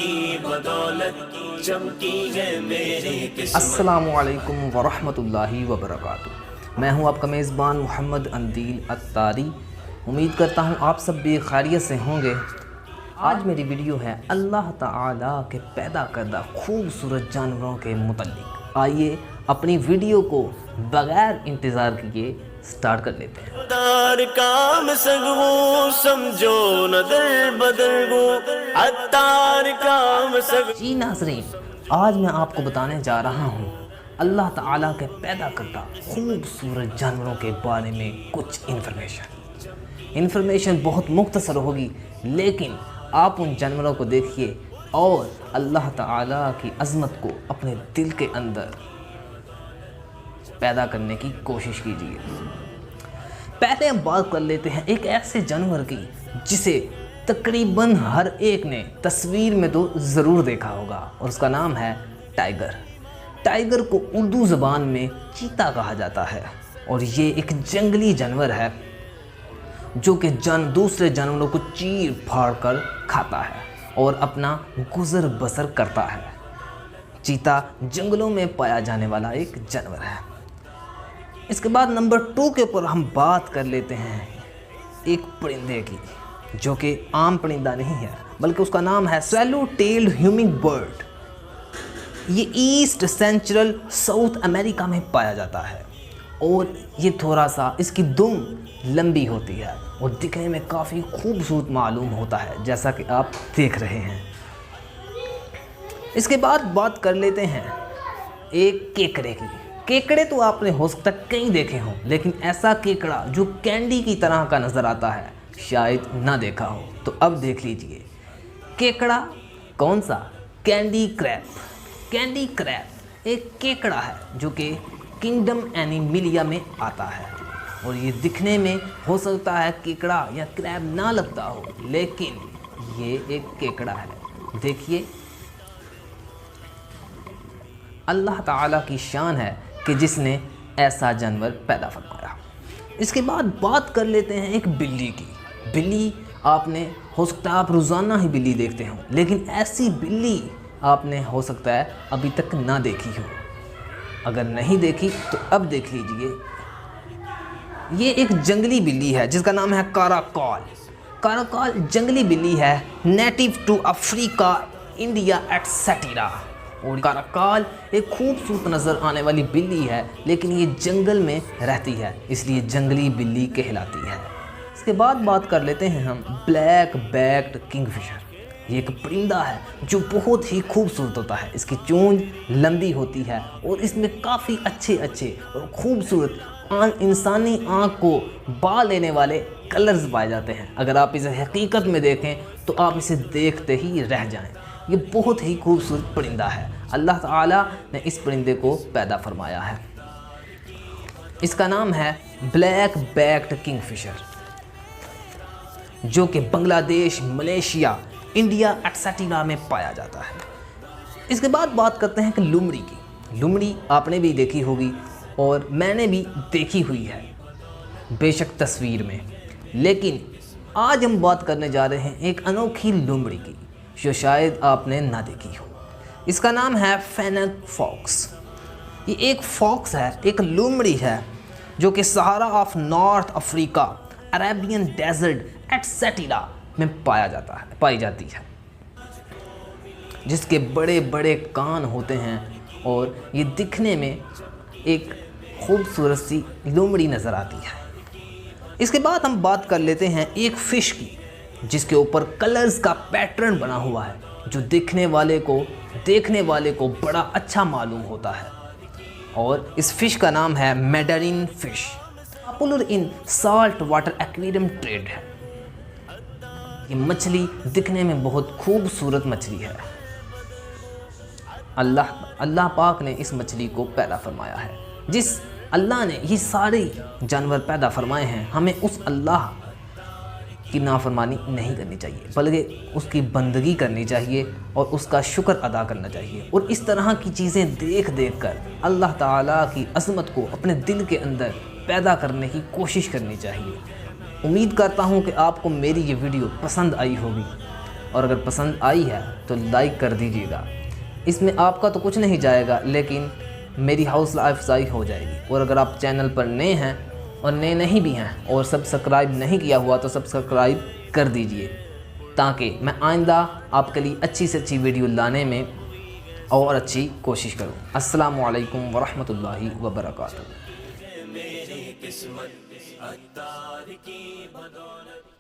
की बदौलत चमकी है मेरी किस्मत। अस्सलामुअलैकुम वरहमतुल्लाहि वबरकातुहू। मैं हूं आपका मेज़बान मोहम्मद अंदील अत्तारी। उम्मीद करता हूं आप सब भी खैरियत से होंगे। आज मेरी वीडियो है अल्लाह ताला के पैदा करदा खूबसूरत जानवरों के मुतल्लिक। आइए अपनी वीडियो को बग़ैर इंतज़ार किए स्टार्ट कर लेते हैं। दार काम सगवो समझो न दर बदल गो अतार काम सग। जी नाज़रीन, आज मैं आपको बताने जा रहा हूँ अल्लाह ताला के पैदा करदा खूबसूरत जानवरों के बारे में कुछ इन्फॉर्मेशन बहुत मुख्तसर होगी, लेकिन आप उन जानवरों को देखिए और अल्लाह ताला की अज़मत को अपने दिल के अंदर पैदा करने की कोशिश कीजिए। पहले हम बात कर लेते हैं एक ऐसे जानवर की जिसे तकरीबन हर एक ने तस्वीर में तो ज़रूर देखा होगा, और उसका नाम है टाइगर। टाइगर को उर्दू ज़बान में चीता कहा जाता है, और ये एक जंगली जानवर है जो कि दूसरे जानवरों को चीर फाड़ कर खाता है और अपना गुज़र बसर करता है। चीता जंगलों में पाया जाने वाला एक जानवर है। इसके बाद नंबर 2 के ऊपर हम बात कर लेते हैं एक परिंदे की, जो कि आम परिंदा नहीं है बल्कि उसका नाम है स्वैलो टेल्ड ह्यूमिंग बर्ड। ये ईस्ट सेंट्रल साउथ अमेरिका में पाया जाता है और ये थोड़ा सा इसकी दुम लंबी होती है और दिखने में काफ़ी खूबसूरत मालूम होता है, जैसा कि आप देख रहे हैं। इसके बाद बात कर लेते हैं एक केकड़े की। केकड़े तो आपने हो सकता है कहीं देखे हों, लेकिन ऐसा केकड़ा जो कैंडी की तरह का नज़र आता है शायद ना देखा हो, तो अब देख लीजिए। केकड़ा कौन सा? Candy crab. कैंडी क्रैब एक केकड़ा है जो कि किंगडम एनिमिलिया में आता है, और ये दिखने में हो सकता है केकड़ा या क्रैब ना लगता हो, लेकिन ये एक केकड़ा है। देखिए, अल्लाह ताला की शान है कि जिसने ऐसा जानवर पैदा फरमाया। इसके बाद बात कर लेते हैं एक बिल्ली की। बिल्ली आपने हो सकता है आप रोज़ाना ही बिल्ली देखते हो, लेकिन ऐसी बिल्ली आपने हो सकता है अभी तक ना देखी हो। अगर नहीं देखी तो अब देख लीजिए। ये एक जंगली बिल्ली है जिसका नाम है काराकाल। काराकाल जंगली बिल्ली है, नेटिव टू अफ्रीका, इंडिया एटसेटिरा। और काराकाल एक खूबसूरत नज़र आने वाली बिल्ली है, लेकिन ये जंगल में रहती है, इसलिए जंगली बिल्ली कहलाती है। इसके बाद बात कर लेते हैं हम ब्लैक बैक्ड किंगफिशर। ये एक परिंदा है जो बहुत ही खूबसूरत होता है। इसकी चोंच लंबी होती है और इसमें काफ़ी अच्छे और खूबसूरत इंसानी आँख को बा लेने वाले कलर्स पाए जाते हैं। अगर आप इसे हकीकत में देखें तो आप इसे देखते ही रह जाएं। ये बहुत ही खूबसूरत परिंदा है। अल्लाह ताला ने इस परिंदे को पैदा फरमाया है। इसका नाम है ब्लैक बैक्ड किंगफिशर, जो कि बांग्लादेश, मलेशिया, इंडिया एटसेटिरा में पाया जाता है। इसके बाद बात करते हैं कि लुमड़ी की। लुमड़ी आपने भी देखी होगी और मैंने भी देखी हुई है, बेशक तस्वीर में, लेकिन आज हम बात करने जा रहे हैं एक अनोखी लुमड़ी की जो शायद आपने ना देखी हो। इसका नाम है फेनक फॉक्स। ये एक फॉक्स है, एक लुमड़ी है जो कि Sahara of north Africa, Arabian desert etcetera में पाई जाती है, जिसके बड़े बड़े कान होते हैं और ये दिखने में एक खूबसूरत सी लोमड़ी नज़र आती है। इसके बाद हम बात कर लेते हैं एक फ़िश की, जिसके ऊपर कलर्स का पैटर्न बना हुआ है, जो देखने वाले को बड़ा अच्छा मालूम होता है, और इस फ़िश का नाम है mandarin fish. Popular in salt water aquarium trade है। ये मछली दिखने में बहुत खूबसूरत मछली है। अल्लाह पाक ने इस मछली को पैदा फरमाया है। जिस अल्लाह ने ये सारे जानवर पैदा फरमाए हैं, हमें उस अल्लाह की नाफरमानी नहीं करनी चाहिए, बल्कि उसकी बंदगी करनी चाहिए और उसका शुक्र अदा करना चाहिए। और इस तरह की चीज़ें देख कर अल्लाह ताला की अज़मत को अपने दिल के अंदर पैदा करने की कोशिश करनी चाहिए। उम्मीद करता हूँ कि आपको मेरी ये वीडियो पसंद आई होगी, और अगर पसंद आई है तो लाइक कर दीजिएगा। इसमें आपका तो कुछ नहीं जाएगा, लेकिन मेरी हौसला अफजाई हो जाएगी। और अगर आप चैनल पर नए हैं और नए नहीं भी हैं और सब्सक्राइब नहीं किया हुआ तो सब्सक्राइब कर दीजिए, ताकि मैं आइंदा आपके लिए अच्छी से अच्छी वीडियो लाने में और अच्छी कोशिश करूं। अस्सलामु अलैकुम वरहमतुल्लाहि वबरकातुहू। मेरी किस्मत अत्तार की बदौलत